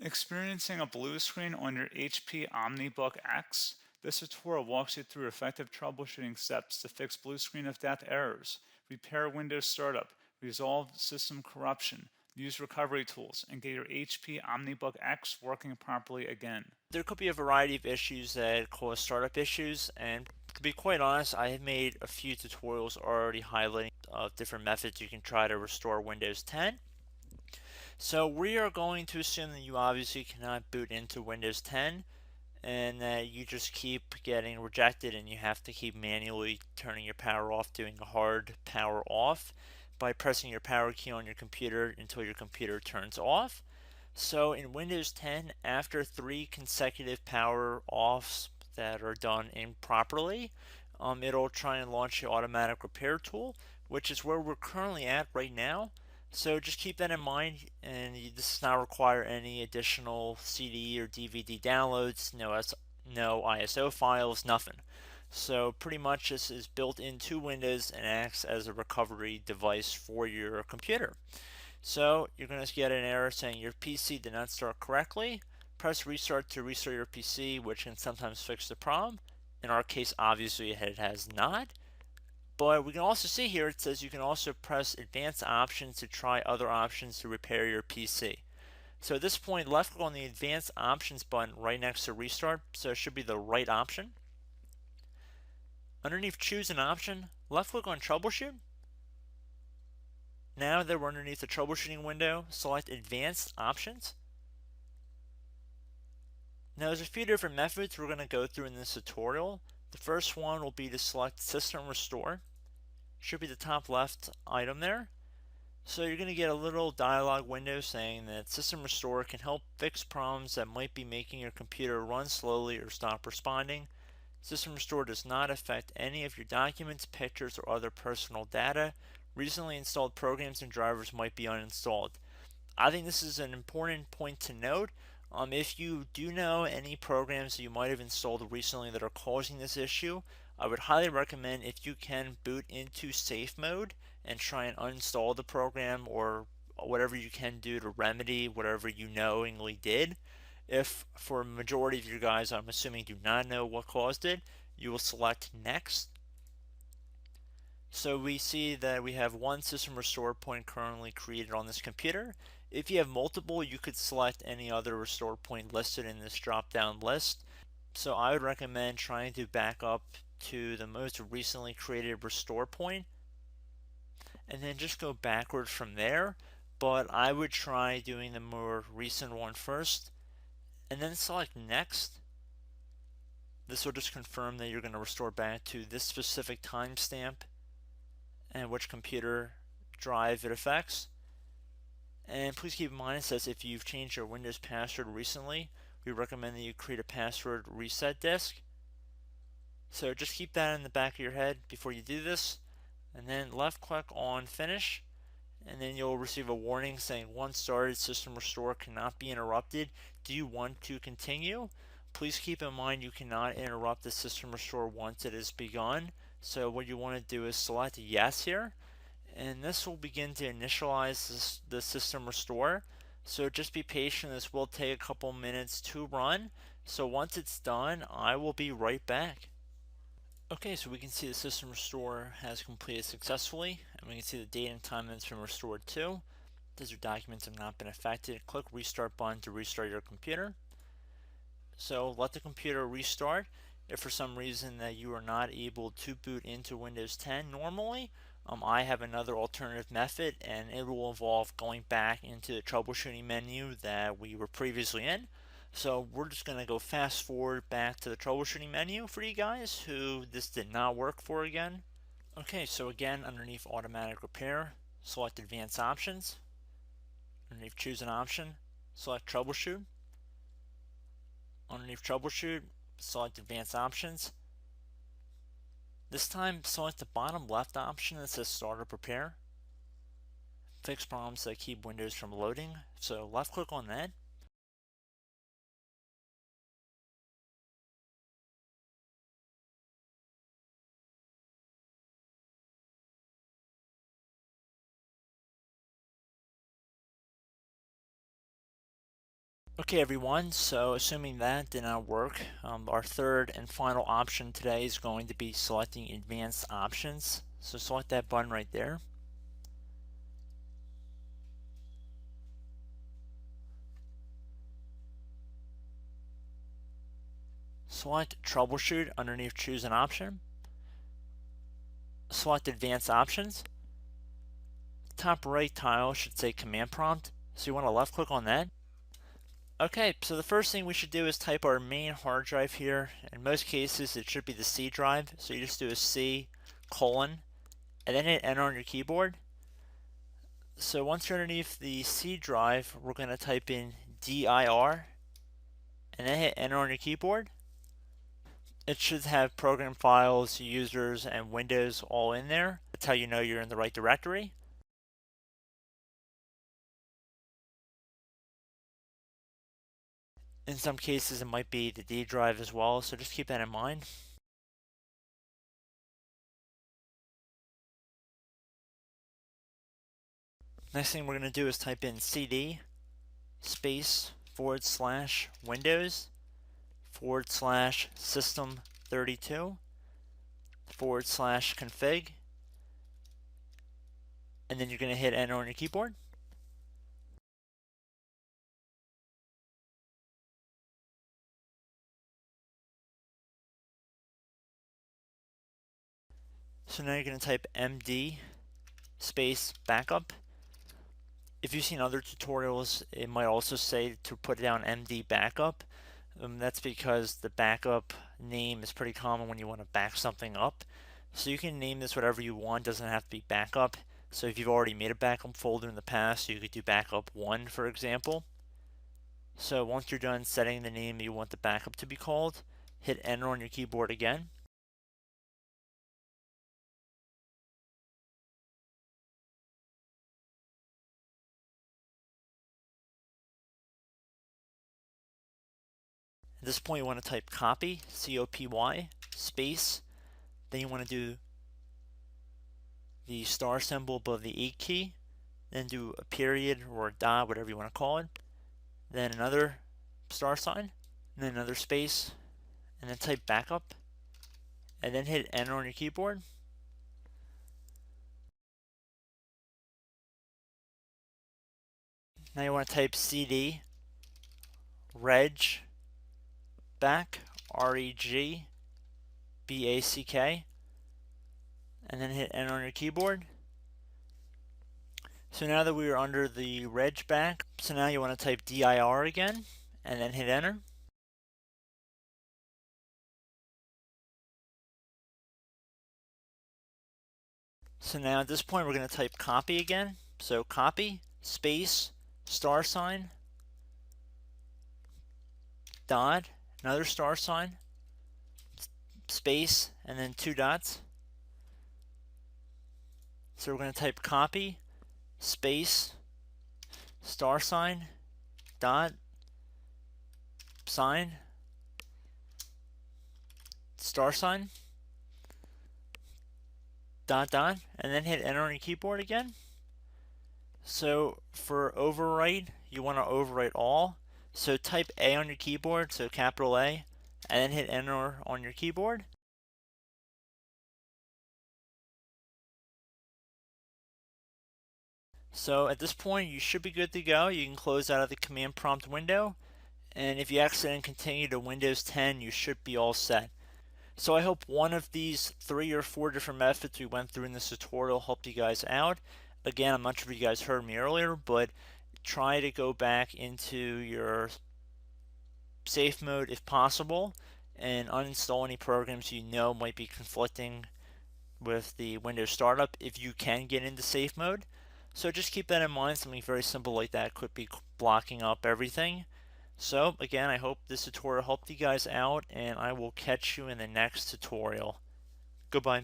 Experiencing a blue screen on your HP OmniBook X? This tutorial walks you through effective troubleshooting steps to fix blue screen of death errors, repair Windows startup, resolve system corruption, use recovery tools, and get your HP OmniBook X working properly again. There could be a variety of issues that cause startup issues, and to be quite honest, I have made a few tutorials already highlighting different methods you can try to restore Windows 10. So we are going to assume that you obviously cannot boot into Windows 10 and that you just keep getting rejected and you have to keep manually turning your power off, doing a hard power off by pressing your power key on your computer until your computer turns off. So in Windows 10, after 3 consecutive power offs that are done improperly, it'll try and launch the automatic repair tool, which is where we're currently at right now. So just keep that in mind, and this does not require any additional CD or DVD downloads, no ISO files, nothing. So pretty much this is built into Windows and acts as a recovery device for your computer. So you're going to get an error saying your PC did not start correctly. Press restart to restart your PC, which can sometimes fix the problem. In our case, obviously it has not. But we can also see here it says you can also press advanced options to try other options to repair your PC. So at this point, left click on the advanced options button right next to restart, so it should be the right option. Underneath choose an option, left click on troubleshoot. Now that we're underneath the troubleshooting window, select advanced options. Now there's a few different methods we're going to go through in this tutorial. The first one will be to select system restore. Should be the top left item there. So you're going to get a little dialog window saying that System Restore can help fix problems that might be making your computer run slowly or stop responding. System Restore does not affect any of your documents, pictures, or other personal data. Recently installed programs and drivers might be uninstalled. I think this is an important point to note. If you do know any programs that you might have installed recently that are causing this issue, I would highly recommend if you can boot into safe mode and try and uninstall the program or whatever you can do to remedy whatever you knowingly did. If for a majority of you guys, I'm assuming, do not know what caused it, you will select next. So we see that we have one system restore point currently created on this computer. If you have multiple, you could select any other restore point listed in this drop down list. So I would recommend trying to back up to the most recently created restore point and then just go backward from there. But I would try doing the more recent one first and then select next. This will just confirm that you're going to restore back to this specific timestamp and which computer drive it affects. And please keep in mind it says if you've changed your Windows password recently, we recommend that you create a password reset disk. So just keep that in the back of your head before you do this, and then left click on finish, and then you'll receive a warning saying once started, system restore cannot be interrupted. Do you want to continue? Please keep in mind you cannot interrupt the system restore once it is begun. So what you want to do is select yes here, and this will begin to initialize the system restore. So just be patient, this will take a couple minutes to run. So once it's done, I will be right back. Okay, so we can see the system restore has completed successfully, and we can see the date and time that it's been restored to. These your documents have not been affected. Click restart button to restart your computer. So let the computer restart. If for some reason that you are not able to boot into Windows 10 normally, I have another alternative method, and it will involve going back into the troubleshooting menu that we were previously in. So we're just going to go fast forward back to the troubleshooting menu for you guys who this did not work for again. Okay, so again, underneath automatic repair, select advanced options. Underneath choose an option, select troubleshoot. Underneath troubleshoot, select advanced options. This time, select the bottom left option that says Startup Repair. Fix problems that keep Windows from loading. So left click on that. Okay everyone, so assuming that did not work, our third and final option today is going to be selecting advanced options. So select that button right there. Select troubleshoot underneath choose an option. Select advanced options. Top right tile should say command prompt, so you want to left click on that. Okay, so the first thing we should do is type our main hard drive here. In most cases it should be the C drive, so you just do a C colon and then hit enter on your keyboard. So once you're underneath the C drive, we're going to type in dir and then hit enter on your keyboard. It should have program files, users, and Windows all in there. That's how you know you're in the right directory. In some cases, it might be the D drive as well, so just keep that in mind. Next thing we're going to do is type in cd space / Windows / system 32 / config, and then you're going to hit enter on your keyboard. So now you're going to type md space backup. If you've seen other tutorials, it might also say to put down md backup. That's because the backup name is pretty common when you want to back something up. So you can name this whatever you want, doesn't have to be backup. So if you've already made a backup folder in the past, you could do backup 1, for example. So once you're done setting the name you want the backup to be called, hit enter on your keyboard again. At this point you want to type copy, C-O-P-Y, space, then you want to do the star symbol above the 8 key, then do a period or a dot, whatever you want to call it, then another star sign, and then another space, and then type backup, and then hit enter on your keyboard. Now you want to type cd reg back, R-E-G B-A-C-K, and then hit enter on your keyboard. So now that we are under the reg back, so now you want to type dir again, and then hit enter. So now at this point we're going to type copy again. So copy, space, star sign, dot, another star sign, space, and then 2 dots. So we're going to type copy, space, star sign, dot, sign, star sign, dot, dot, and then hit enter on your keyboard again. So for overwrite, you want to overwrite all. So type A on your keyboard, so capital A, and then hit enter on your keyboard. So at this point, you should be good to go. You can close out of the command prompt window. And if you accidentally continue to Windows 10, you should be all set. So I hope one of these 3 or 4 different methods we went through in this tutorial helped you guys out. Again, I'm not sure if you guys heard me earlier, but try to go back into your safe mode if possible and uninstall any programs you know might be conflicting with the Windows startup if you can get into safe mode. So just keep that in mind. Something very simple like that could be blocking up everything. So again, I hope this tutorial helped you guys out, and I will catch you in the next tutorial. Goodbye.